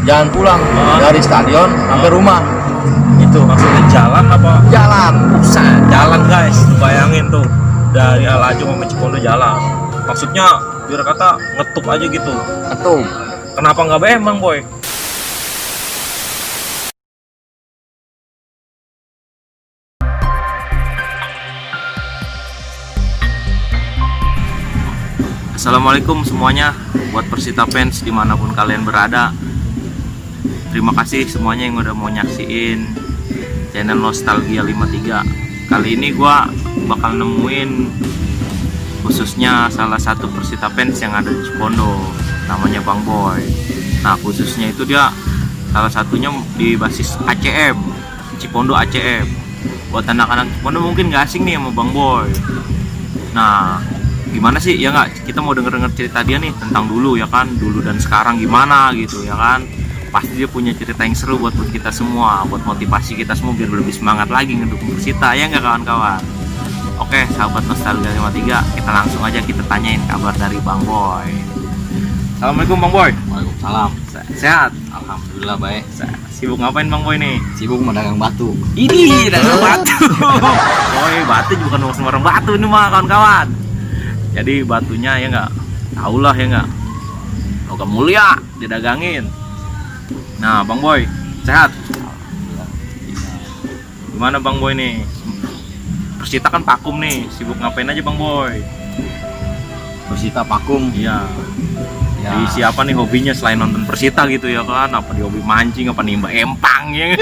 Jalan pulang dari stadion sampai rumah. Itu Maksudnya jalan apa? jalan. Jalan guys, bayangin tuh dari Alajong sampai Cipondo jalan. Maksudnya biar kata ngetuk aja gitu. Ketum. Kenapa nggak BM Bang Boy? Assalamualaikum semuanya, buat Persita fans dimanapun kalian berada. Terima kasih semuanya yang udah mau nyaksiin channel Nostalgia 53. Kali ini gua bakal nemuin khususnya salah satu Persita fans yang ada di Cipondo, namanya Bang Boy. Nah khususnya itu dia salah satunya di basis ACM, Cipondo ACM. Buat anak-anak Cipondo mungkin gak asing nih sama Bang Boy. Nah gimana sih ya nggak, kita mau denger cerita dia nih tentang dulu ya kan, dulu dan sekarang gimana gitu ya kan. Pasti dia punya cerita yang seru buat kita semua, buat motivasi kita semua biar lebih semangat lagi ngedukung Persita ya nggak kawan-kawan. Oke sahabat Nostalgia 53, kita langsung aja kita tanyain kabar dari Bang Boy. Assalamualaikum Bang Boy. Waalaikumsalam. Sehat? Alhamdulillah baik. Sibuk ngapain Bang Boy nih? Sibuk mendagang batu. Ini dagang batu. Boy, batu bukan sembarang batu ini mah kawan-kawan. Jadi batunya ya nggak, tau lah ya nggak, logam mulia didagangin. Nah Bang Boy sehat? Gimana Bang Boy nih? Persita kan vakum nih, sibuk ngapain aja Bang Boy? Persita vakum. Iya. Ya. Di siapa nih hobinya selain nonton Persita gitu ya kan? Apa di hobi mancing, apa nimba empang ya?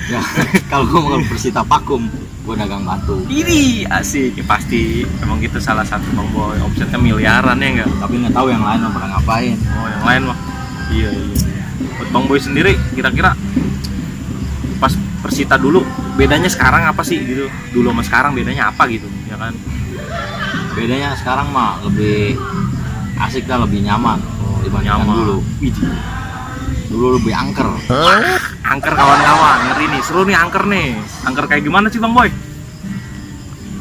Ya, kalau ngomong Persita vakum, gue dagang batu. Ini asik, pasti emang gitu salah satu Bang Boy, omsetnya miliaran ya enggak? Tapi nggak tahu yang lain mau pada ngapain. Oh yang lain mah, iya. Buat Bang Boy sendiri, kira-kira pas Persita dulu, bedanya sekarang apa sih gitu? Dulu sama sekarang bedanya apa gitu, ya kan? Bedanya sekarang mah lebih asik lah, lebih nyaman dibandingkan Nyaman. dulu. Widih. Dulu lebih angker. Angker kawan-kawan, ngeri nih, seru nih angker nih. Angker kayak gimana sih Bang Boy?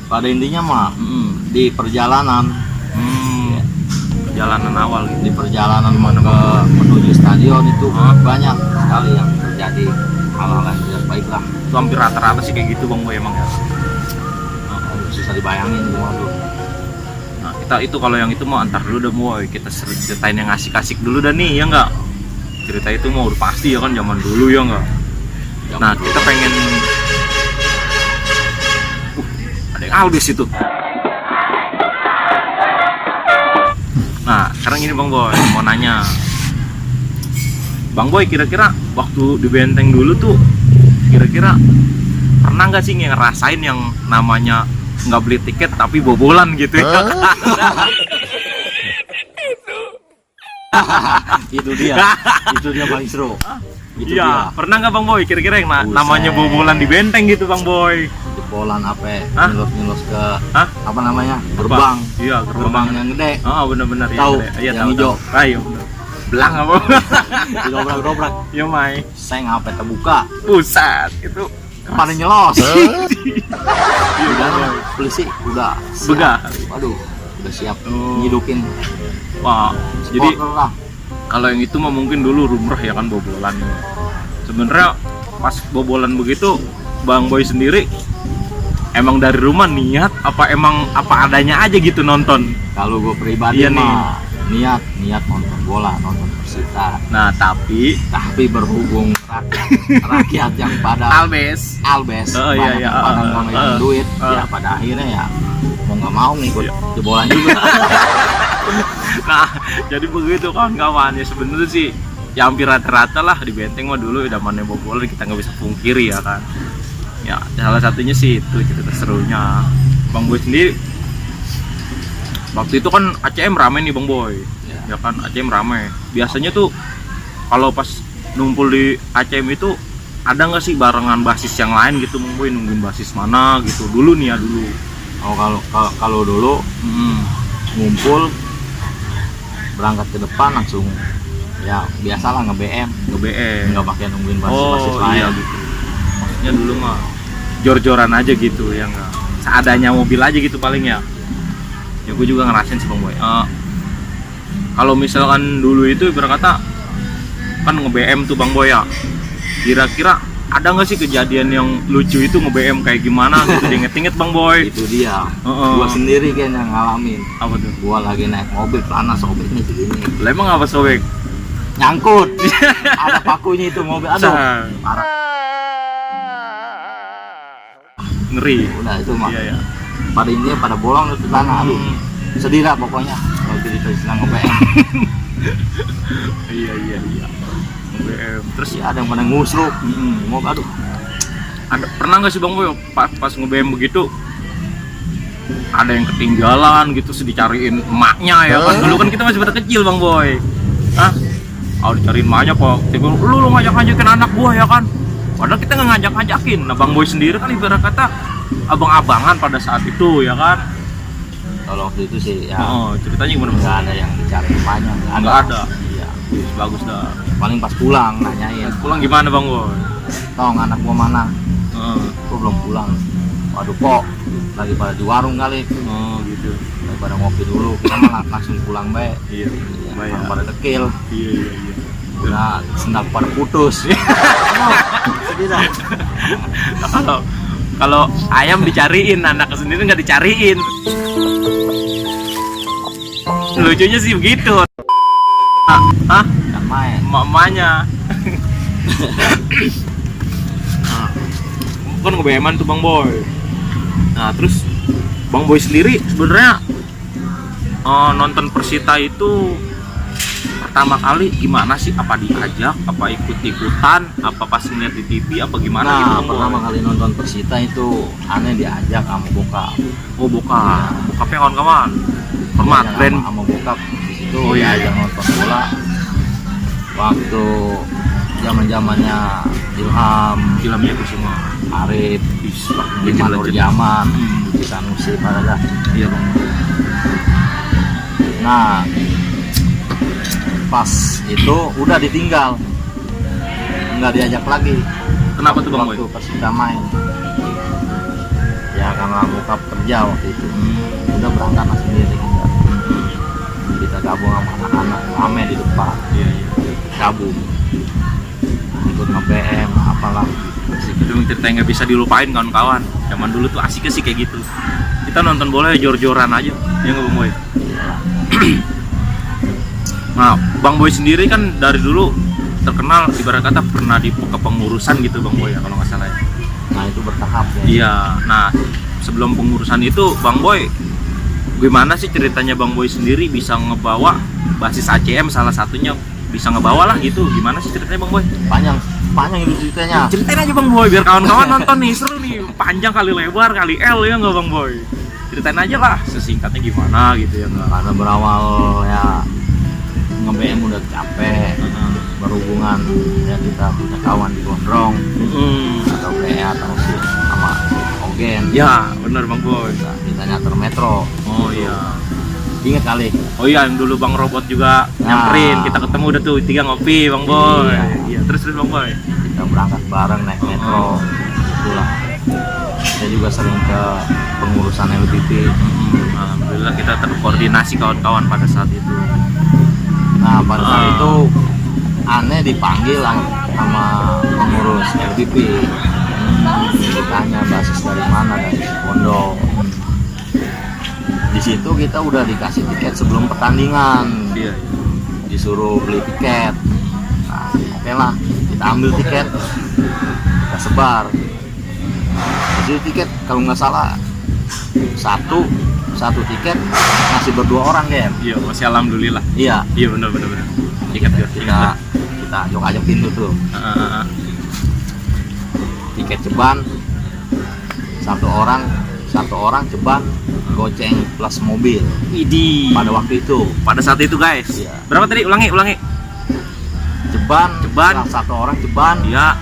Pada intinya mah di perjalanan, Perjalanan awal gitu. di perjalanan Gimana, ke menuju stadion itu Hah? banyak sekali yang terjadi hal-hal yang tidak baik lah. Itu hampir rata-rata sih kayak gitu Bang Boy emang ya. Susah dibayangin semua tuh. Nah kita itu kalau yang itu mau antar dulu dah Boy, kita ceritain yang asik-asik dulu dah nih ya enggak? Cerita itu mau udah pasti ya kan zaman dulu ya enggak? Nah kita pengen ada yang Albis itu. Nah sekarang ini Bang Boy mau nanya, Bang Boy kira-kira waktu di Benteng dulu tuh kira-kira pernah nggak sih ngerasain yang namanya nggak beli tiket tapi bobolan gitu ya? itu dia paling seru. Itu Iya, dia. pernah nggak Bang Boy kira-kira yang Buset. namanya bobolan di Benteng gitu Bang Boy? Jebolan apa? Hah? Nyelus ke Hah? apa namanya? Gerbang. Iya, Gerbang yang gede. Oh benar-benar Tahu, iya, yang hijau. Ayo benar. Belang apa? Didobrak-dobrak. Iya Mai. Seng apa terbuka. Pusat itu. Pada nyelos. Iya Udah Bang Boy. polisi udah siap. Begah. Waduh, udah siap Oh. nyidukin. Wah, jadi Supporter lah. kalau yang itu mah mungkin dulu rumrah ya kan bobolan. Sebenarnya pas bobolan begitu Bang Boy sendiri emang dari rumah niat apa emang apa adanya aja gitu nonton? Kalau gue pribadi Iya nih. mah niat nonton bola, nonton Persita. Nah tapi Tapi berhubung rakyat yang pada Albes. banyak Oh, iya, iya. yang pada nggak megang duit, ya pada akhirnya ya mau nggak mau ngikut jebolan juga. Nah jadi begitu kawan-kawan ya, sebenarnya sih ya hampir rata-rata lah di Benteng mah dulu zamannya bobolan, kita nggak bisa pungkiri ya kan. Ya salah satunya sih itu cerita serunya. Bang Boy sendiri waktu itu kan ACM rame nih Bang Boy ya kan, ACM rame. Biasanya tuh kalau pas numpul di ACM itu ada nggak sih barengan basis yang lain gitu Bang Boy, nungguin basis mana gitu dulu nih ya dulu? Oh kalau dulu ngumpul berangkat ke depan langsung ya biasalah nge-BM, nggak pakai nungguin basis lain. iya gitu. Maksudnya dulu mah jor-joran aja gitu ya nggak, seadanya mobil aja gitu paling ya. Ya gue juga ngerasain sih Bang Boy. Kalau misalkan dulu itu berkata kan nge-BM tuh Bang Boy ya. Kira-kira ada nggak sih kejadian yang lucu itu nge-BM kayak gimana gitu diinget-inget Bang Boy? Itu dia. Heeh. Gua sendiri kayaknya ngalamin. Apa tuh? Gua lagi naik mobil panas, sobeknya segini. Lah emang apa sobek? Nyangkut. Ada pakunya itu mobil. Aduh. Sah. Parah. Ngeri. Udah itu mah. Iya ya. Pada intinya pada bolong itu tanah. Aduh. Sedih lah pokoknya. Kalau cerita senang nge-BM. Iya. BM. Terus Terus ada yang pada ngusruk. Mau aduh. pernah nggak sih Bang Boy pas nge-BM begitu ada yang ketinggalan gitu terus dicariin emaknya ya kan? Dulu kan kita masih pada kecil Bang Boy. Dicariin emaknya kok. Tiba lu ngajak-ngajakin anak gua ya kan? Padahal kita nggak ngajak-ngajakin. Nah Bang Boy sendiri kan ibarat kata abang-abangan pada saat itu ya kan? Kalau waktu itu sih ya Ceritanya gimana Bang? nggak ada yang dicari emaknya. Nggak ada. Iya. Bagus dah. Paling pas pulang nanyain. Pulang gimana Bang Boy? Tong anak gua mana? Gua belum pulang. Waduh kok lagi pada di warung kali. Oh gitu. Lagi pada ngopi dulu. Kita malah langsung pulang bae. Iya. Baik ya. Pada dekil. Iya. Udah sendal pada putus. Sedih dah. Nah, kalau ayam dicariin, anak sendiri nggak dicariin. Lucunya sih begitu. Yang main. Mamanya. Kan nge-BM-an tuh Bang Boy. Nah terus Bang Boy sendiri sebenarnya nonton Persita itu pertama kali gimana sih? Apa diajak? Apa ikut-ikutan? Apa pas ngeliat di TV? Apa gimana gitu Nah, Bang Boy? pertama kali nonton Persita itu aneh diajak sama bokap. Oh bokap, bokapnya kawan-kawan. Hormat, Diajak brand. sama bokap di situ Oh, iya. diajak nonton bola. Waktu zaman-zamannya Ilham, Filmnya itu semua. Arif, Iman Legend. Nurjaman, Budi Sanusi, pada dah. Iya Bang. Nah, pas itu udah ditinggal, nggak diajak lagi. Kenapa tuh Bang Boy? Waktu Persita main. Ya karena bokap kerja waktu itu. Udah berangkat sendiri kita gabung sama anak-anak rame di depan, Iya. gabung ikut nge-BM apalah. Itu cerita yang nggak bisa dilupain kawan-kawan. Zaman dulu tuh asik sih kayak gitu. Kita nonton bola ya jor-joran aja, ya nggak Bang Boy? Nah, Bang Boy sendiri kan dari dulu terkenal ibarat kata pernah di kepengurusan gitu Bang Boy ya kalau nggak salah ya. Nah itu bertahap ya. Iya. Nah, sebelum pengurusan itu Bang Boy gimana sih ceritanya Bang Boy sendiri bisa ngebawa basis ACM salah satunya bisa ngebawa lah gitu. Gimana sih ceritanya Bang Boy? Panjang itu ceritanya. Ceritain aja Bang Boy biar kawan-kawan nonton nih, seru nih, panjang kali lebar kali L ya nggak Bang Boy? Ceritain aja lah sesingkatnya gimana gitu ya nggak? Karena berawal ya nge-BM udah capek, berhubungan ya kita punya kawan di Gondrong atau PA atau sama Ogen. Ya bener Bang Boy. Kita nyater Metro. Oh iya. Ingat kali. Oh iya yang dulu Bang Robot juga Nah. nyamperin, kita ketemu udah tuh tiga ngopi Bang Boy. Iya. Iya terus Bang Boy. Kita berangkat bareng naik Metro. Itulah. Saya juga sering ke pengurusan LPP. Alhamdulillah kita terkoordinasi kawan-kawan pada saat itu. Nah pada saat itu aneh dipanggil sama pengurus LPP. Ditanya basis dari mana, dari Pondok. Di situ kita udah dikasih tiket sebelum pertandingan. Iya. Disuruh beli tiket. Nah, oke lah, kita ambil tiket, kita sebar. Jadi tiket kalau nggak salah satu tiket masih berdua orang kan? Iya masih alhamdulillah. Iya. Iya benar. Tiket biar Kita ajak-ajakin tuh. Tiket ceban satu orang ceban goceng plus mobil Idi. pada waktu itu. Pada saat itu guys. Iya. Berapa tadi? Ulangi. Ceban satu orang ceban Iya.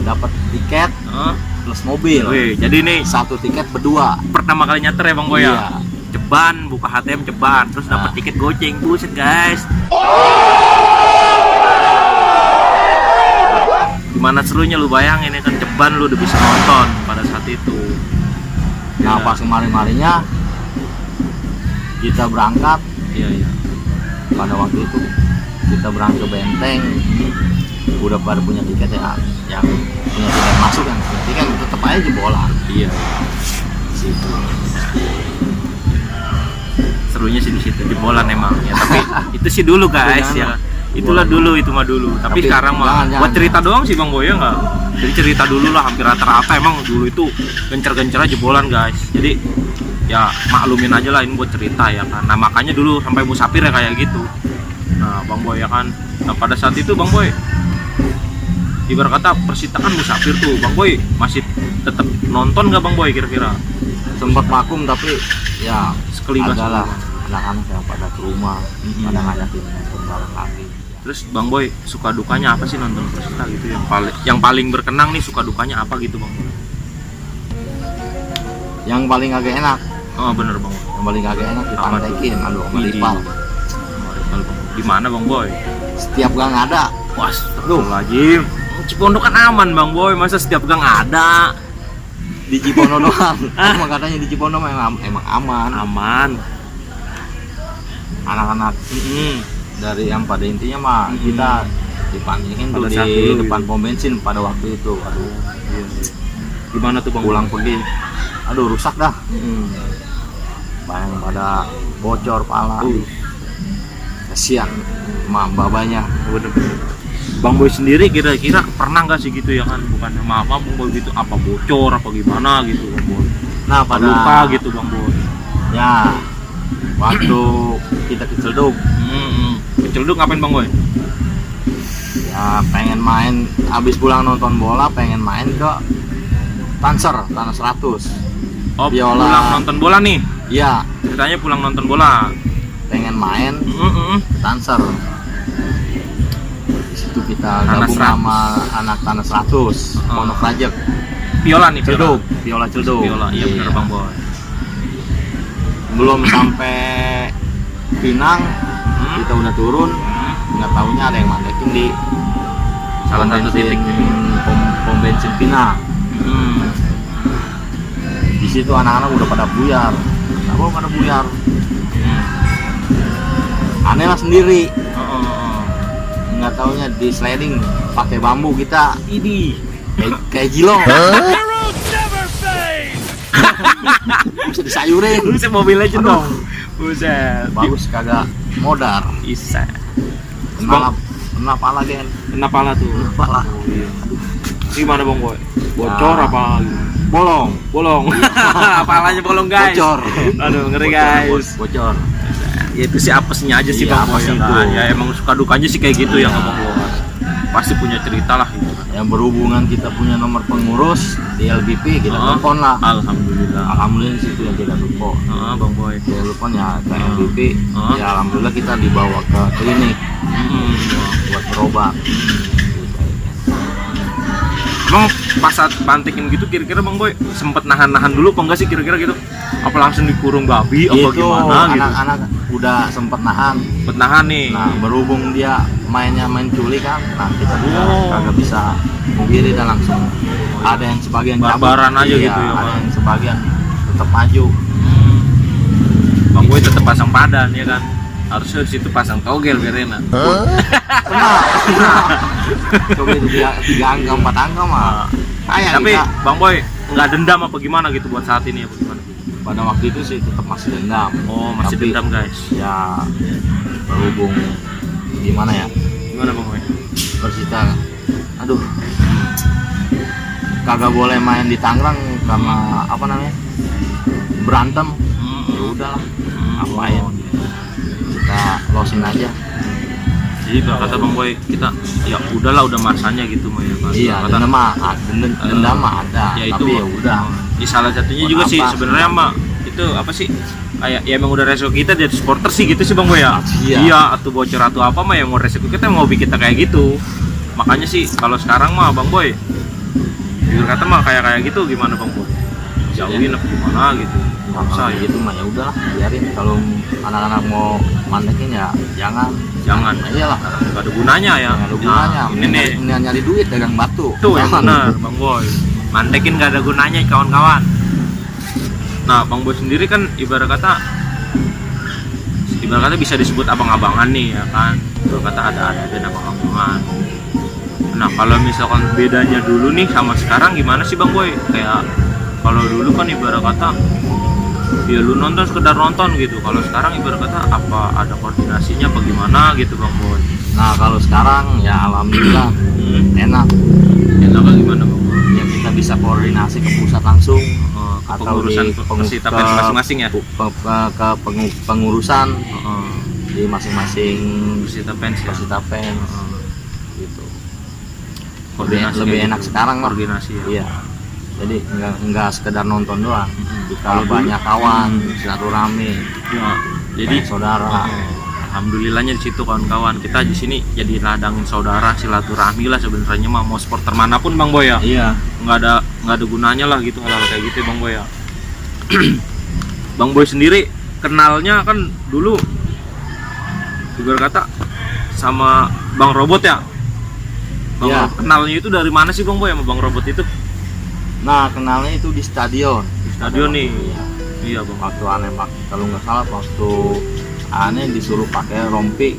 dapat tiket plus mobil. Wih, jadi nih Satu tiket berdua. pertama kali nyater ya Bang Boy ya. Iya. Ceban, buka HTM ceban, terus dapat Nah. tiket goceng, buset guys. Gimana serunya lu bayangin ya kan ceban lu udah bisa nonton pada saat itu. Nah Iya. pas kemarin-marinya kita berangkat Iya. pada waktu itu kita berangkat ke Benteng, udah pada punya tiket ya, yang punya tiket masuk kan, punya tiket tetap aja jebolan. Iya. Situ. Serunya sih di situ jebolan emang ya, tapi itu sih dulu guys ya. Itulah dulu, itu mah dulu. Tapi sekarang mah buat cerita doang sih Bang Boy ya nggak. Jadi cerita dulu lah, hampir rata-rata emang dulu itu gencar-gencarnya jebolan guys. Jadi ya maklumin aja lah, ini buat cerita ya kan. Nah makanya dulu sampai musafir ya kayak gitu. Nah Bang Boy ya kan. Nah pada saat itu Bang Boy, ibarat kata Persita kan musafir tuh, Bang Boy masih tetap nonton nggak Bang Boy kira-kira? Sempat vakum tapi ya Sekelibas adalah dulu. anak-anak yang pada ke rumah, pada ngajakin nonton bareng kami. Terus Bang Boy suka dukanya apa sih nonton Persita gitu, yang paling berkenang nih, suka dukanya apa gitu Bang Boy? Yang paling agak enak, Oh bener Bang Boy. yang paling agak enak Apa dipantekin, aduh sama Widih. Rival. Di mana Bang Boy? Setiap gang ada. Wah, astagfirullahaladzim. Cipondo kan aman Bang Boy, masa setiap gang ada? Di Cipondo doang. Emang katanya di Cipondo emang aman. Aman. Anak-anak dari yang pada intinya mah kita dipanggilin tuh Pada di saat dulu depan gitu. pom bensin pada waktu itu. Aduh, Gimana tuh Bang? pulang pergi, aduh rusak dah. Banyak yang pada bocor pala. Kasihan mah babanya. Bang Boy sendiri kira-kira pernah nggak sih gitu ya kan? Bukan maaf Bang Boy gitu, apa bocor apa gimana gitu Bang Boy? Nah Apa pada lupa gitu Bang Boy? ya waktu kita ke Celduk, Celduk ngapain Bang Boy? ya pengen main, abis pulang nonton bola pengen main ke Tanser, Tanah 100. Oh, Biola. pulang nonton bola nih. Iya, Ceritanya pulang nonton bola. pengen main ke Tanser. Di situ kita Tanah gabung 100. sama anak Tanah 100, Pondok Rajek, Viola nih, Celduk, Viola Celduk. Viola, iya bener Bang Boy. Belum sampai Pinang, kita udah turun, nggak taunya ada yang mandekin di Salah pom satu bensin- titik. pom bensin Pinang. Di situ anak-anak udah pada buyar. Kenapa pada buyar? Aneh lah sendiri. Nggak taunya di sliding pakai bambu kita Ini. kayak gilong. Bisa disayurin. Buset mobil aja Aduh. dong. Buset. Bagus kagak modar. Bisa. Kena pala gen. Kenapa lah tuh? Pala. Gimana Bang Boy? Bocor Nah. apa? Bolong. Bolong. Palanya bolong guys. Bocor. Aduh ngeri Bocor, guys. Bocor. Ya itu sih apesnya aja sih Iya, Bang Boy apes ya itu. kan? Ya emang suka dukanya sih kayak gitu ya Iya. Bang Boy. Pasti punya cerita lah gitu kan. Yang berhubungan kita punya nomor pengurus di LBP, kita telepon lah. Alhamdulillah. Alhamdulillah di situ yang kita telepon. Bang Boy. Telepon ya ke LBP. Ah. Ya alhamdulillah kita dibawa ke klinik buat berobat. Emang pas saat pantekin gitu kira-kira Bang Boy sempet nahan-nahan dulu apa enggak sih kira-kira gitu? Apa langsung dikurung babi apa Itu gimana gitu? anak-anak udah sempet nahan. Sempet nahan nih. Nah berhubung dia main culik kan, nah kita juga Oh. kagak bisa mengkiri dan langsung ada yang sebagian cabut. Barbaran aja Iya, gitu ya, ada Bang. yang sebagian tetap maju. Bang Boy tetap pasang padan ya kan? Harusnya di situ pasang togel biar enak. Kena. Coba itu 3 angka 4 angka mah. Kayak Tapi kita Bang Boy nggak dendam apa gimana gitu buat saat ini apa gimana? pada waktu itu sih tetap masih dendam. Oh masih Tapi dendam guys. Ya berhubung gimana ya? Gimana Bang Boy? Persita, aduh, kagak boleh main di Tangerang karena apa namanya? Berantem. Ya udahlah, ngapain? Kita losin aja. Jadi kata Bang Boy kita ya udahlah udah masanya gitu mah ya Pak. Iya, Kata- dendam mah, dendam mah ada. ya itu Tapi ya udah. Ya, salah satunya Buat juga apa sih sebenarnya mah itu apa sih? Kayak ya emang udah resiko kita jadi supporter sih gitu sih Bang Boy ya. Iya. Atau bocor atau apa mah yang mau resiko kita mau bikin kita kayak gitu. Makanya sih kalau sekarang mah Bang Boy jujur kata mah kayak gitu gimana Bang Boy? Jauhin apa gimana gitu. Nah, Maksa kalau ya. gitu mah ya udahlah, biarin. Kalau anak-anak mau mandekin ya jangan. Jangan. Iyalah, Gak ada gunanya ya. nggak ada gunanya. Nah, ini nih nyari duit dagang batu. tuh yang Jangan. benar Bang Boy. Mantekin gak ada gunanya kawan-kawan. Nah Bang Boy sendiri kan ibarat kata ibarat kata bisa disebut abang-abangan nih ya kan, ibarat kata ada band abang-abangan. Nah kalau misalkan bedanya dulu nih sama sekarang gimana sih Bang Boy? Kayak kalau dulu kan ibarat kata ya lu nonton sekedar nonton gitu, kalau sekarang ibarat kata apa ada koordinasinya apa gimana gitu Bang Boy? Nah kalau sekarang ya alhamdulillah enak. Enaknya gimana Bang Boy? Ya kita bisa koordinasi ke pusat langsung, atau Kepengurusan di peserta fans masing-masing ya? pengurusan di masing-masing Peserta fans ya? peserta fans gitu. Koordinasi Lebih gitu. enak sekarang lah. Koordinasi ya? Iya. Jadi nggak sekedar nonton doang. Kalau banyak kawan, silaturahmi, Ya, jadi banyak saudara. alhamdulillahnya di situ kawan-kawan, kita di sini jadi ladangin saudara, silaturahmi lah sebenarnya mah, mau supporter manapun Bang Boy ya. Iya. Nggak ada gunanya lah gitu hal-hal kayak gitu ya, Bang Boy ya. Bang Boy sendiri kenalnya kan dulu ibarat kata sama Bang Robot ya. Bang Iya. Robot, kenalnya itu dari mana sih Bang Boy sama Bang Robot itu? Nah kenalnya itu di stadion. Di stadion nih. Iya. Iya Bang. Waktu aneh kalau nggak salah waktu aneh disuruh pakai rompi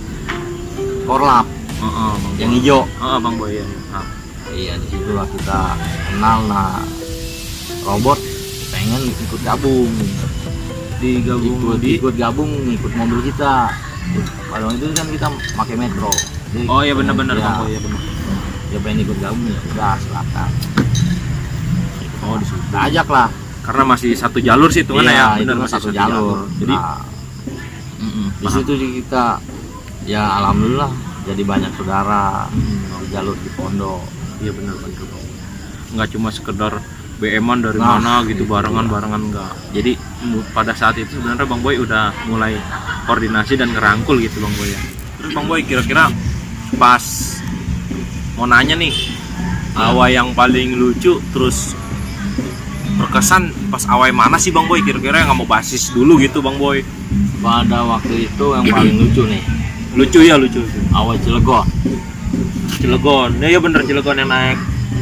korlap Bang yang Boy. hijau. Bang Boy ya. Nah, Iya, disitulah kita kenal. Nah Robot pengen ikut gabung, ikut gabung ikut mobil kita. Pada waktu itu kan kita pakai metro. Jadi, oh iya benar-benar ya, Bang Boy ya benar. dia pengen ikut gabung ya udah silakan. Oh di situ. Kita ajak lah. Karena masih satu jalur sih itu kan Iya, ya, itu benar kan masih satu jalur. Jadi Nah, di paham. situ sih kita ya alhamdulillah jadi banyak saudara di jalur di pondok. Iya benar Bang. Nggak cuma sekedar BM-an dari Nah, mana gitu itu barengan enggak. Jadi pada saat itu sebenarnya Bang Boy udah mulai koordinasi dan ngerangkul gitu Bang Boy ya. Terus Bang Boy kira-kira pas mau nanya nih, awal yang paling lucu terus berkesan pas awal mana sih Bang Boy, kira-kira yang nggak mau basis dulu gitu Bang Boy? Pada waktu itu yang paling lucu nih, Lucu ya lucu. awal Cilegon Cilegon, ya bener Cilegon yang naik.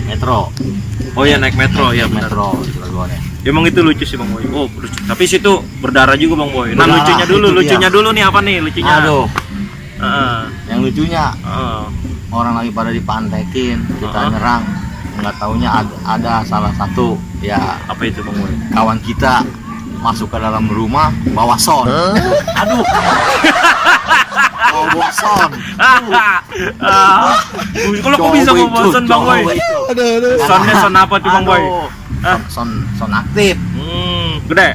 metro. Oh ya naik metro ya bener. Metro Cilegon ya. Emang itu lucu sih Bang Boy. Oh lucu. Tapi situ berdarah juga Bang Boy. Nah Berdarah, lucunya itu dulu nih apa nih lucunya? Aduh, Heeh. yang lucunya Heeh. orang lagi pada dipantekin, kita Uh-huh. nyerang, nggak taunya ada salah satu ya Apa itu Bang Boy? kawan kita masuk ke dalam rumah bawa son. Aduh. Bawa son. Kalau kok bisa Cowok bawa bosan Bang Boy? itu. Sonnya son apa tuh Bang Boy? Aduh. Hah? Son aktif. Gede.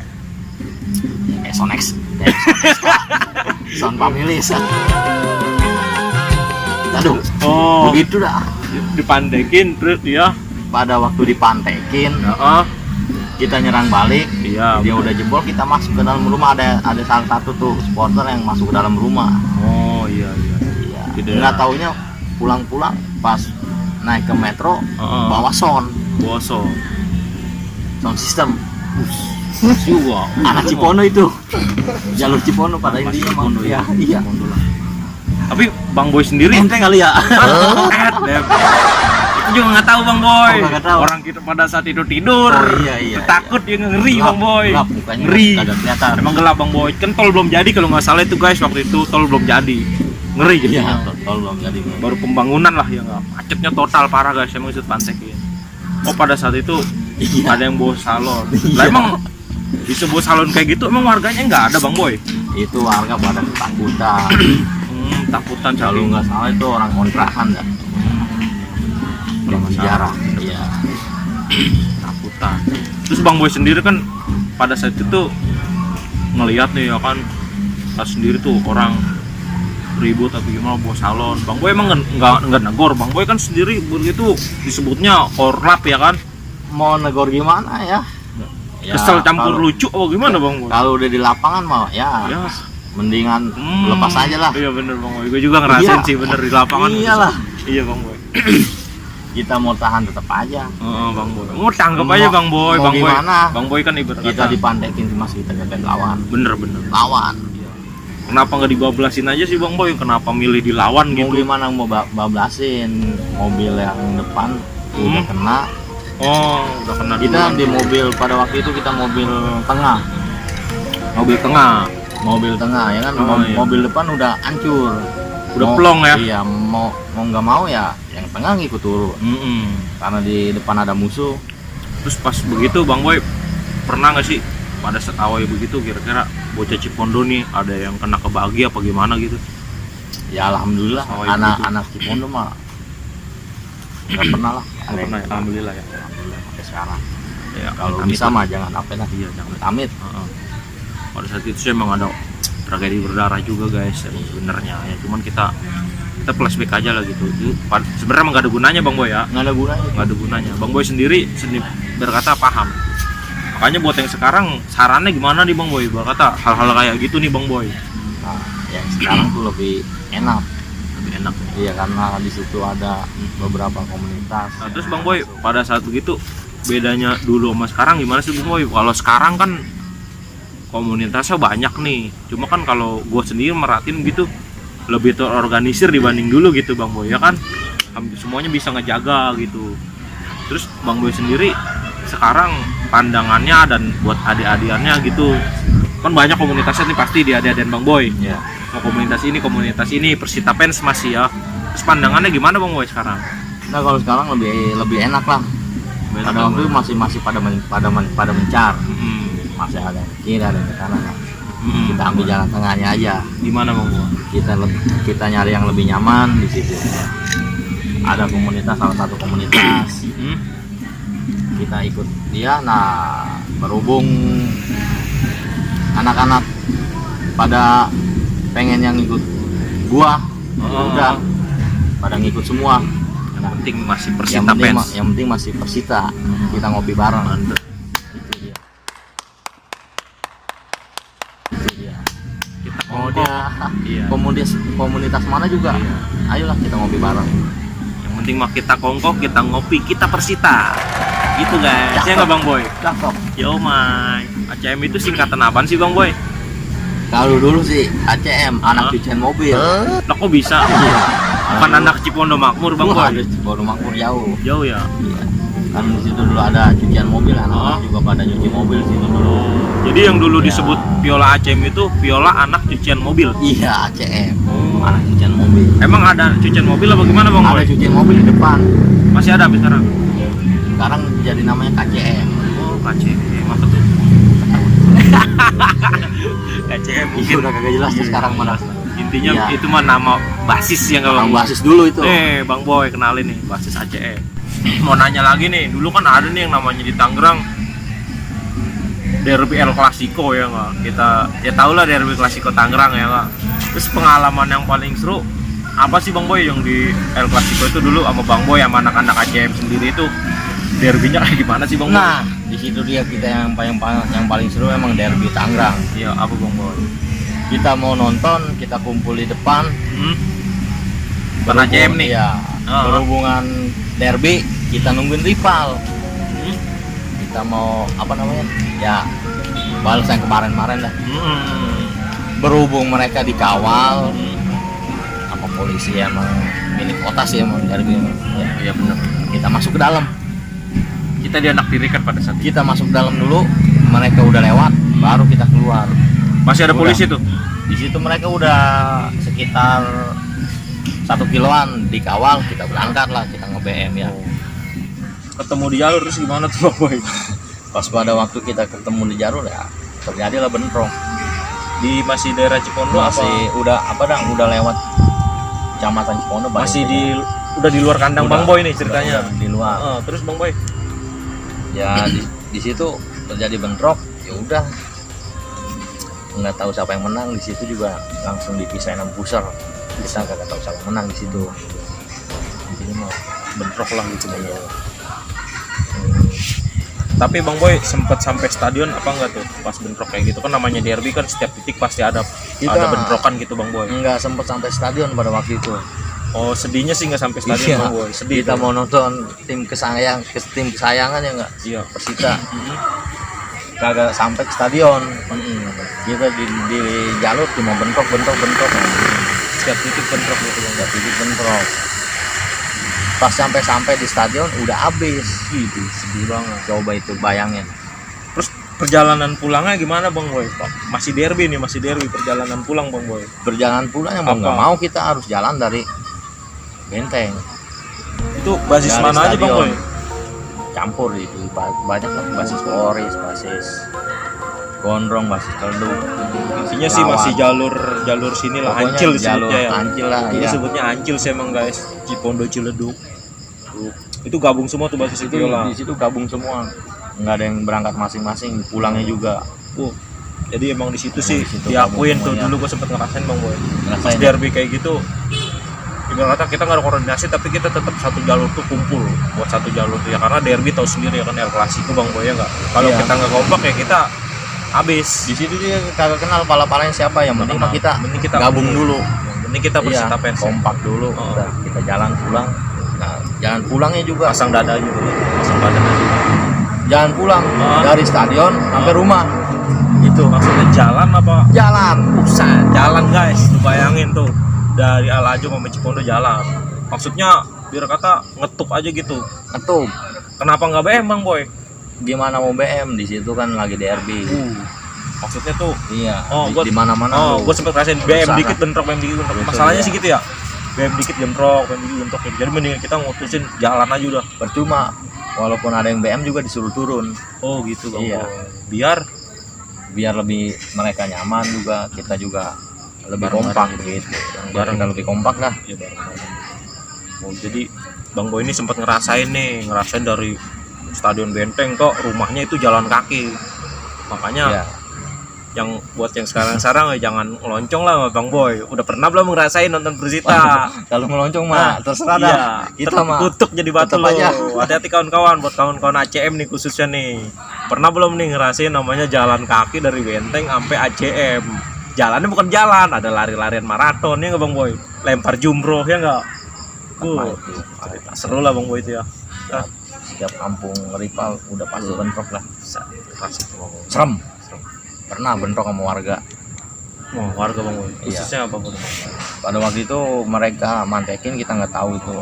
Son X. Son pamilis. Aduh. Oh. Begitu dah. Dipandekin terus dia. Pada waktu dipantekin, Heeh. kita nyerang balik. Iya. Dia udah jebol, kita masuk ke dalam rumah. Ada salah satu tuh supporter yang masuk ke dalam rumah. Oh iya. Iya. Gitu ya. Nggak taunya pulang-pulang pas naik ke metro Heeh. bawa sound system. Juga. Anak Cipono itu. Jalur Cipono pada intinya mah. Cipono ya. Iya. Tapi Bang Boy sendiri Ente kali ya. Itu juga nggak tahu Bang Boy. Oh, nggak tahu. Orang kita pada saat itu tidur. Oh, iya. Takut dia ngeri Gelap, Bang Boy. gelap, mukanya Ngeri. kagak kelihatan. Emang gelap Bang Boy. Kan tol belum jadi kalau nggak salah itu guys, waktu itu tol belum jadi. Ngeri gitu. Iya, tol belum jadi. Baru pembangunan lah ya nggak. Macetnya total parah guys. Emang itu pantekin. Oh pada saat itu Iya. ada yang bawa salon. Iya. Lah emang bisa bawa salon kayak gitu emang warganya nggak ada Bang Boy? Itu warga pada ketakutan. Takutan Kalau saling nggak salah itu orang kontrakan dah. Yang sejarah. Iya. takutan. Terus Bang Boy sendiri kan pada saat itu ngelihat nih ya kan, pas sendiri tuh orang ribut tapi gimana bawa salon. Bang Boy emang nggak negor. Bang Boy kan sendiri begitu disebutnya korlap ya kan. Mau negor gimana ya? Ya, Kesel campur kalau- lucu apa gimana Bang Boy? Kalau udah di lapangan mah ya, Ya. mendingan lepas aja lah. Iya bener Bang Boy. Gue juga ngerasain Iya. sih bener di lapangan. Iyalah. Iya Bang Boy. Kita mau tahan tetap aja. Bang Boy. Mau tangkap aja Bang Boy. Mau Bang Boy. gimana? Bang Boy kan ibarat Kita kata dipantekin masih kita gagal lawan. bener. Lawan. Kenapa nggak dibablasin aja sih Bang Boy? Kenapa milih dilawan Mau gitu? gimana mau bablasin, mobil yang depan udah kena. Oh, udah kena Kita duluan. di mobil pada waktu itu kita mobil tengah. Mobil tengah. mobil tengah ya kan, Oh, iya. mobil depan udah hancur, Udah plong ya. Iya, mau nggak mau ya yang tengah ngikut turun karena di depan ada musuh. Terus pas begitu Bang Boy pernah nggak sih pada saat awal begitu kira-kira bocah Cipondo nih ada yang kena kebagi apa gimana gitu? Ya alhamdulillah Oh, iya, anak-anak Cipondo mah nggak pernah lah. Nggak pernah ya, alhamdulillah ya. Alhamdulillah sampai sekarang. Ya, Kalau amit bisa lah. mah jangan apa lah. Iya, jangan. Amit. Heeh. Pada saat itu sih emang ada tragedi berdarah juga guys sebenarnya ya, cuman kita flashback aja lah gitu. Sebenarnya emang gak ada gunanya Bang Boy ya, Nggak ada gunanya. nggak ada gunanya. Bang Boy sendiri berkata paham, makanya buat yang sekarang sarannya gimana nih Bang Boy, berkata hal-hal kayak gitu nih Bang Boy. Nah, yang sekarang tuh lebih enak. Lebih enak ya. Iya karena di situ ada beberapa komunitas. Nah, terus Bang Boy pada saat begitu bedanya dulu sama sekarang gimana sih Bang Boy? Kalau sekarang kan komunitasnya banyak nih, cuma kan kalau gue sendiri merhatiin gitu lebih terorganisir dibanding dulu gitu Bang Boy ya kan, hampir semuanya bisa ngejaga gitu. Terus Bang Boy sendiri sekarang pandangannya dan buat adik-adiannya gitu kan banyak komunitasnya nih pasti di adik-adian Bang Boy Ya. mau komunitas ini Persita Fans masih ya. Terus pandangannya gimana Bang Boy sekarang? Nah kalau sekarang lebih enak lah. Pada waktu itu masih pada mencar. Masih ada yang ke kiri, ada yang ke kanan. Nah, kita ambil jalan tengahnya aja. Gimana Bang Boy? Kita nyari yang lebih nyaman di situ. Ada komunitas, salah satu komunitas. Kita ikut dia. Nah berhubung anak-anak pada pengen yang ikut gua, ya udah pada ngikut semua. Yang penting masih Persita Fans. Yang penting masih Persita. Kita ngopi bareng. Mantap. Itu dia. Kita Mau kongko. dia Iya. komunitas mana juga, Iya. ayolah kita ngopi bareng. Yang penting mah kita kongko, kita ngopi, kita Persita. Gitu guys. Ya nggak Bang Boy? Cakep. Yo my. ACM itu singkatan apaan sih Bang Boy? Kalau dulu sih ACM, anak cucian mobil. Lah kok bisa? Bukan anak Cipondo Makmur Bang Wah, Boy. baru makmur jauh. Jauh ya. Iya. Kan di situ dulu ada cucian mobil, anak-anak juga pada cuci mobil di situ dulu. Jadi yang dulu Iya. disebut Viola ACM itu Viola anak cucian mobil. Iya ACM, anak cucian mobil. Emang ada cucian mobil apa gimana Bang Ada Boy? cucian mobil di depan. Masih ada sampai sekarang? Sekarang jadi namanya KCM. Oh, KCM apa tuh? KCM Iya mungkin udah kagak jelas tuh sekarang mana. intinya Iya. itu mah nama basis ya nggak Bang? Bang basis dulu itu. Bang Boy kenalin nih basis ACM. Mau nanya lagi nih, dulu kan ada nih yang namanya di Tangerang Derby El Clasico ya nggak? Kita ya tau lah Derby Clasico Tangerang ya nggak? Terus pengalaman yang paling seru apa sih Bang Boy yang di El Clasico itu dulu sama Bang Boy sama anak-anak ACM sendiri itu derbynya kayak gimana sih Bang Boy? Nah, di situ dia kita yang paling seru emang derby Tangerang. Iya apa Bang Boy? Kita mau nonton, kita kumpul di depan. Bukan ACM nih? Iya. Berhubungan derby, kita nungguin rival. Kita mau apa namanya? Ya, balas yang kemarin-kemarin dah. Berhubung mereka dikawal sama polisi emang milik kota sih emang derby. Ya, Iya benar. kita masuk ke dalam. Kita dianaktirikan pada saat itu. Kita masuk ke dalam dulu, mereka udah lewat, baru kita keluar. Masih ada Udah. polisi tuh? Di situ mereka udah sekitar 1 kiloan dikawal, kita berangkat lah, kita nge-BM ya. Ketemu di jalur terus gimana tuh Bang Boy? Pas pada waktu kita ketemu di jalur ya terjadilah bentrok. Di masih daerah Cipondo Masih udah lewat kecamatan Cipondo. masih udah di luar kandang Bang Boy nih ceritanya. Udah di luar. Terus Bang Boy? Ya di situ terjadi bentrok, ya udah nggak tahu siapa yang menang. Di situ juga langsung dipisahin sama pusar. Kita nggak tahu siapa yang menang di situ. Intinya mah bentrok lah gitu ya. Tapi Bang Boy sempet sampai stadion apa enggak tuh pas bentrok kayak gitu kan, namanya derby kan setiap titik pasti ada bentrokan gitu Bang Boy. Nggak sempet sampai stadion pada waktu itu. Oh sedihnya sih nggak sampai stadion Iya. Bang Boy. Sedih. Kita tuh. mau nonton tim kesayangan ya nggak, Iya. Persita. Kagak sampai ke stadion. Kita di jalur cuma bentrok. Setiap titik bentrok gitu Bang. Nggak titik bentrok. Pas sampai di stadion udah habis. Sedih banget. Coba itu bayangin. Terus perjalanan pulangnya gimana Bang Boy? Masih derby perjalanan pulang Bang Boy. Berjalan pulangnya mau nggak mau kita harus jalan dari Benteng. Itu basis Dari mana aja Bang Boy? stadion. Campur itu banyak lah, basis Polres, basis Gondrong, basis Celduk. Intinya sih masih jalur sini lah, Pokoknya Ancil jalur disebutnya ya. Ancil lah, Ini iya. sebutnya Ancil sih emang guys, Cipondo Ciledug. Tuh. Itu gabung semua tuh basis Itu itu lah. di situ gabung semua, nggak ada yang berangkat masing-masing, pulangnya juga. Jadi emang di situ Emang sih di situ diakuin gabung tuh, semuanya. dulu gua sempet ngerasain Bang Boy. Pas Ngerasain. derby kayak gitu, ibarat kata kita nggak ada koordinasi tapi kita tetap satu jalur tuh kumpul buat satu jalur tuh ya, karena derby tahu sendiri ya kan, El Clasico Bang Boy ya nggak. Kalau Iya. kita nggak kompak ya kita habis. Di situ dia kagak kenal pala-palanya siapa, yang penting mah kita Mending kita gabung dulu. Ini kita Iya, bersita fans. kompak dulu. Oh. Udah, kita jalan pulang. Nah, jalan pulangnya juga. Pasang dada juga, pasang badan aja. Jalan pulang Oh. dari stadion sampai rumah. Itu Maksudnya jalan apa? jalan. Buset, jalan guys. Lu bayangin tuh dari Alajo sampai Cipondo jalan. Maksudnya biar kata ngetup aja gitu. Ngetup. Kenapa nggak BM Bang Boy? Gimana mau BM, di situ kan lagi derby. Maksudnya tuh Iya, Oh, gua- di mana-mana. lu. gue sempet ngerasain BM Usaha. dikit bentrok, BM dikit bentrok. Betul, Masalahnya iya. sih gitu ya. BM dikit bentrok, BM dikit bentrok. Jadi mending kita ngutusin jalan aja udah. Percuma, walaupun ada yang BM juga disuruh turun. Oh gitu Bang Iya. Boy. Biar Lebih mereka nyaman juga, kita juga lebih Bareng-bareng kompak gitu. gitu. Bareng. Kita lebih kompak lah. ya bareng-bareng. Oh, jadi Bang Boy ini sempat ngerasain dari Stadion Benteng kok rumahnya itu jalan kaki. Makanya Iya. yang buat yang sekarang ya jangan ngeloncong lah sama Bang Boy. Udah pernah belum ngerasain nonton Persita? Kalau meloncong mah terserah dah. Iya, Kita mah terkutuk jadi batu tetep lo. aja. Hati-hati kawan-kawan, buat kawan-kawan ACM nih khususnya nih. Pernah belum nih ngerasain namanya jalan kaki dari Benteng sampai ACM? Jalannya bukan jalan, ada lari-larian maraton ya nggak Bang Boy? Lempar jumroh ya nggak? Apa itu? Cerita seru lah Bang Boy itu ya. Setiap kampung rival udah pasti bentrok lah. Klasik Bang Boy. Serem. Pernah bentrok sama warga. Oh, warga Bang Boy. Iya. Khususnya apa Bang Boy? Pada waktu itu mereka mantekin, kita nggak tahu itu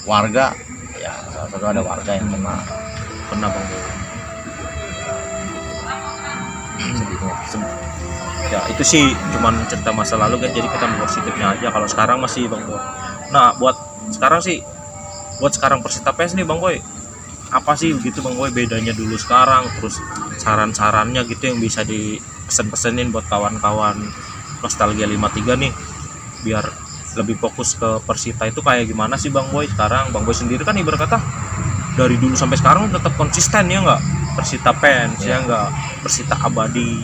warga. Ya salah satu ada warga yang kena. Pernah Bang Boy. Sedihnya. Ya itu sih cuman cerita masa lalu kan, jadi kita positifnya aja. Kalau sekarang masih Bang Boy. Nah buat sekarang Persita PES nih Bang Boy, apa sih gitu Bang Boy bedanya dulu sekarang, terus saran-sarannya gitu yang bisa dipesen-pesenin buat kawan-kawan Nostalgia 53 nih biar lebih fokus ke Persita itu kayak gimana sih Bang Boy sekarang? Bang Boy sendiri kan ibarat kata dari dulu sampai sekarang tetap konsisten ya nggak? Persita fans ya nggak? Persita abadi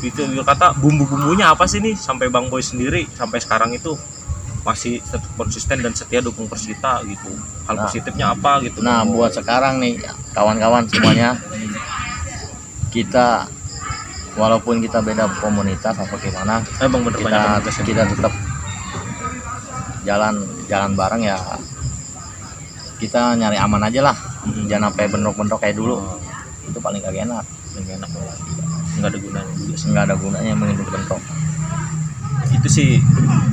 gitu, ibarat kata bumbu-bumbunya apa sih nih sampai Bang Boy sendiri sampai sekarang itu masih tetap konsisten dan setia dukung Persita gitu. Hal Nah. positifnya apa gitu? Nah Bang Boy? buat sekarang nih kawan-kawan semuanya, kita walaupun kita beda komunitas apa gimana, Bang bener banyak kita tetap jalan bareng ya. Kita nyari aman aja lah, jangan sampai bentrok-bentrok kayak dulu. Itu paling kagak enak. Yang enak banget. Nggak ada gunanya juga sih. Nggak ada gunanya menghidup bentrok. Itu sih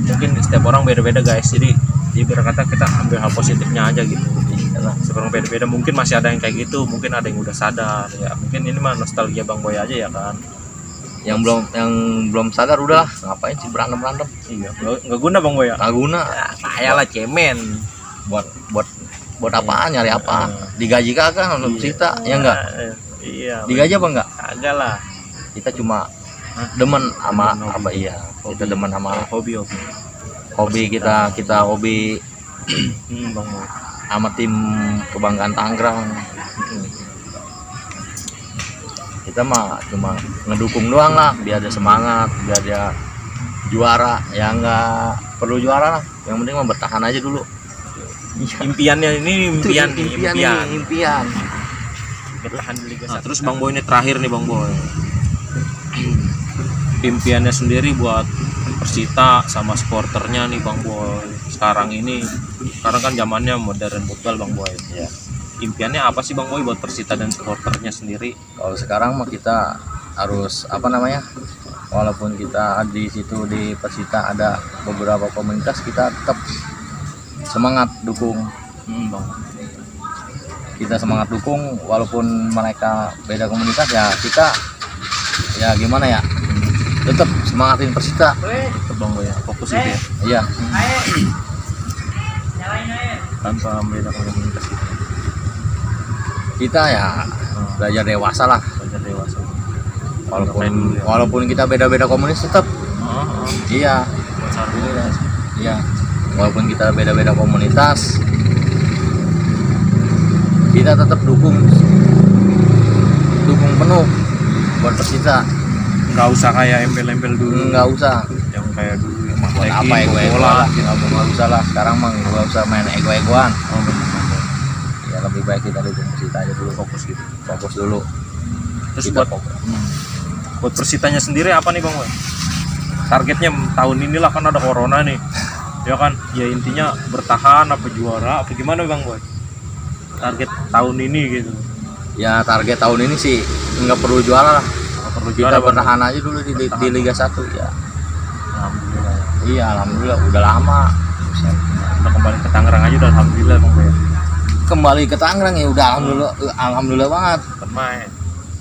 mungkin setiap orang beda-beda guys, jadi ibarat kata kita ambil hal positifnya aja gitu. Iyalah. Sekarang beda-beda, mungkin masih ada yang kayak gitu, mungkin ada yang udah sadar ya, mungkin ini mah nostalgia Bang Boy aja ya kan. Yang belum sadar udahlah, ngapain sih berantem Iya, nggak guna Bang Boy ya. nggak guna. Saya lah cemen. Buat apaan, nyari apa, digaji kagak nonton Persita ya enggak, Iya. digaji apa enggak, Agak lah. kita cuma demen sama apa, iya kita demen sama hobi. hobi kita hobi Bang Boy. sama tim kebanggaan Tangerang. Kita mah cuma ngedukung doang lah, biar ada semangat, biar dia juara. Ya nggak perlu juara lah, yang penting mah bertahan aja dulu. Impiannya ini impian. Impian. Bertahan di Liga 1. Nah, terus Bang Boy ini terakhir nih Bang Boy. Impiannya sendiri buat Persita sama supporternya nih Bang Boy. Sekarang kan zamannya modern football Bang Boy. Ya. Impiannya apa sih Bang Boy buat Persita dan supporternya sendiri? Kalau sekarang mah kita harus walaupun kita di situ di Persita ada beberapa komunitas, kita tetap semangat dukung. Bang. kita semangat dukung, walaupun mereka beda komunitas ya kita ya gimana ya, tetap semangatin Persita. Tetap Bang Boy ya, fokus itu ya. Iya. Tanpa beda komunitas gitu. Kita ya belajar dewasa lah. Belajar dewasa. Walaupun kita beda-beda komunitas tetap. Iya. Buat satu. Iya. Walaupun kita beda-beda komunitas, kita tetap dukung penuh buat Persita. Nggak usah kayak embel-embel dulu. Nggak usah. Yang kayak dulu yang Buat apa ego-egoan lah? Nggak usah lah. Sekarang mah nggak usah main ego-egoan. Ya lebih baik kita dukung Persita aja dulu, fokus dulu. Terus Kita buat fokus. buat Persitanya sendiri apa nih Bang Boy? Targetnya tahun inilah, kan ada corona nih. Ya kan? Ya intinya bertahan apa juara apa gimana Bang Boy? Target tahun ini gitu. Ya target tahun ini sih nggak perlu juara lah. Nggak perlu Kita juara Bang. bertahan aja dulu di Liga 1 ya. Alhamdulillah. Iya, alhamdulillah udah lama. Udah kembali ke Tangerang aja udah alhamdulillah Bang Boy. Kembali ke Tangerang ya udah alhamdulillah banget. Pemain.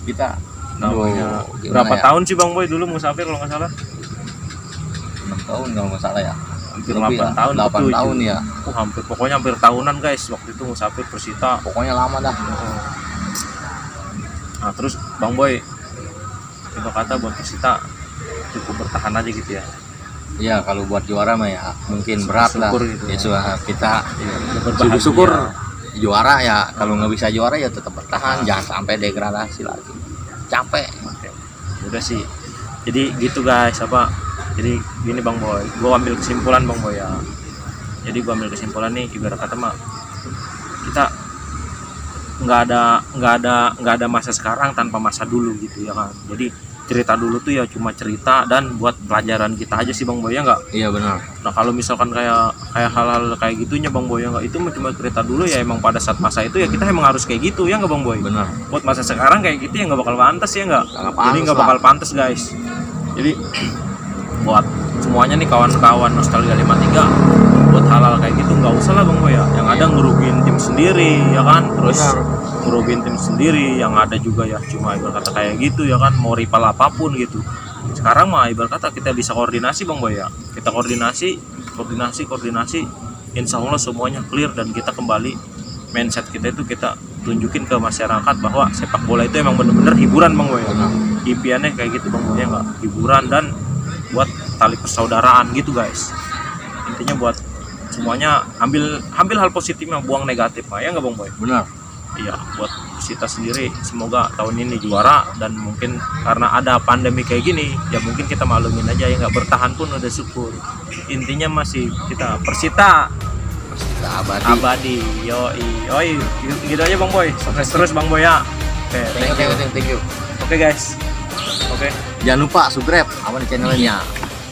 Kita Namanya gimana berapa ya? tahun sih Bang Boy dulu musafir kalau nggak salah? 6 tahun kalau nggak salah ya. Hampir Lebih 8 lah, tahun. 8 7. tahun ya. Hampir pokoknya hampir tahunan guys waktu itu musafir Persita. Pokoknya lama dah. Nah terus Bang Boy, coba kata buat Persita cukup bertahan aja gitu ya. Iya, kalau buat juara mah ya mungkin berat lah. Syukur gitu Ya, ya. kita Berbahagia. syukur juara ya. Kalau nggak bisa juara ya tetap bertahan, jangan sampai degradasi lagi. Capek. Oke. Udah sih. Jadi gitu guys, jadi gini Bang Boy, gua ambil kesimpulan Bang Boy ya. Jadi gua ambil kesimpulan nih, ibarat kata mah kita nggak ada masa sekarang tanpa masa dulu gitu ya kan. Jadi cerita dulu tuh ya cuma cerita dan buat pelajaran kita aja sih Bang Boy ya nggak. Iya benar. Nah kalau misalkan kayak hal-hal kayak gitunya Bang Boy ya nggak, itu cuma cerita dulu ya, emang pada saat masa itu ya kita emang harus kayak gitu ya nggak Bang Boy. Benar. Buat masa sekarang kayak gitu ya nggak bakal pantas ya nggak. Jadi nggak bakal pantas guys. Jadi buat semuanya nih kawan-kawan Nostalgia 53, buat hal-hal kayak gitu nggak usah lah Bang Boy ya. Yang ada ngerugiin tim sendiri ya kan, terus ngerugiin tim sendiri, yang ada juga ya cuma ibarat kata kayak gitu ya kan, mau rival apapun gitu. Sekarang mah ibarat kata kita bisa koordinasi Bang Boy ya, kita koordinasi, insya Allah semuanya clear dan kita kembali mindset kita itu kita tunjukin ke masyarakat bahwa sepak bola itu emang bener-bener hiburan Bang Boy ya. Impiannya kayak gitu Bang Boy ya nggak, hiburan dan buat tali persaudaraan gitu guys. Intinya buat semuanya ambil hal positifnya, buang negatif mah ya nggak Bang Boy. Benar. Iya, buat Persita sendiri semoga tahun ini juara, dan mungkin karena ada pandemi kayak gini ya mungkin kita maklumin aja ya, nggak bertahan pun udah syukur. Intinya masih kita Persita abadi. Yoi gitu aja Bang Boy, sukses terus Bang Boy ya. Oke, Thank you. Oke guys, oke. Jangan lupa subscribe apa di channelnya.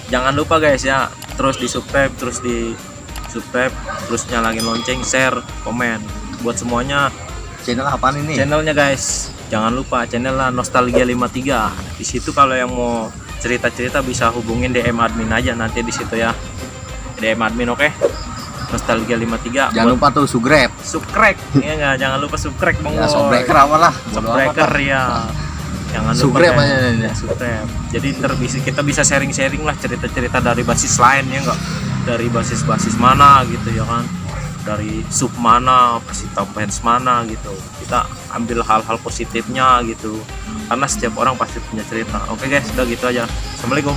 Jangan lupa guys ya, terus di subscribe, terus nyalain lonceng, share, komen buat semuanya. Channel apaan ini? Channelnya guys, jangan lupa channelnya Nostalgia 53. Di situ kalau yang mau cerita-cerita bisa hubungin DM admin aja nanti di situ ya. DM admin, oke? Nostalgia 53. Jangan lupa tuh subscribe. Ya nggak, jangan lupa subscribe Bang Ya, Boy. subbreaker apa lah. Subbreaker ya. Jangan lupa Subscribe guys. aja ya. Subscribe. Jadi ntar kita bisa sharing-sharing lah cerita-cerita dari basis lain ya enggak. Dari basis mana gitu ya kan. Dari sub mana, Persita fans mana gitu. Kita ambil hal-hal positifnya gitu. Karena setiap orang pasti punya cerita. Oke guys, udah gitu aja. Assalamualaikum.